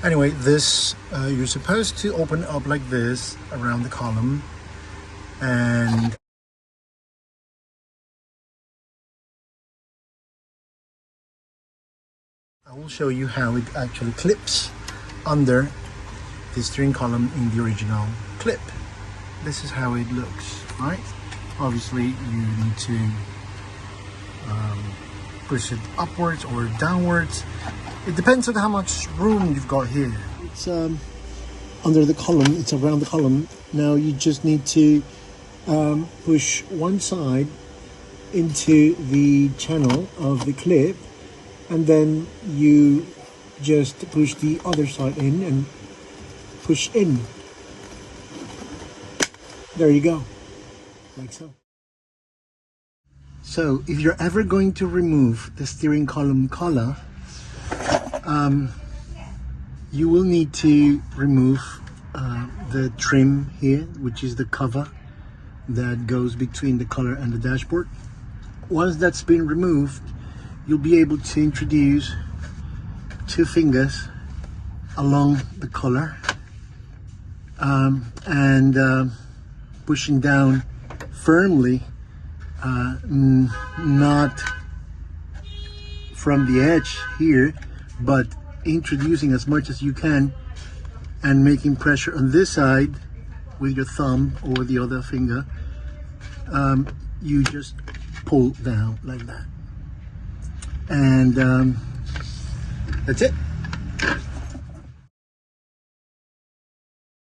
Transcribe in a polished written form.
Anyway, this you're supposed to open up like this around the column, and I will show you how it actually clips under the steering column in the original clip. This is how it looks, right? Obviously you need to push it upwards or downwards. It depends on how much room you've got here. It's under the column, it's around the column. Now you just need to push one side into the channel of the clip, and then you just push the other side in and push in. There you go, like so. So if you're ever going to remove the steering column collar, you will need to remove the trim here, which is the cover that goes between the collar and the dashboard. Once that's been removed, you'll be able to introduce 2 fingers along the collar and pushing down firmly, not from the edge here, but introducing as much as you can and making pressure on this side with your thumb or the other finger. You just pull down like that, and that's it.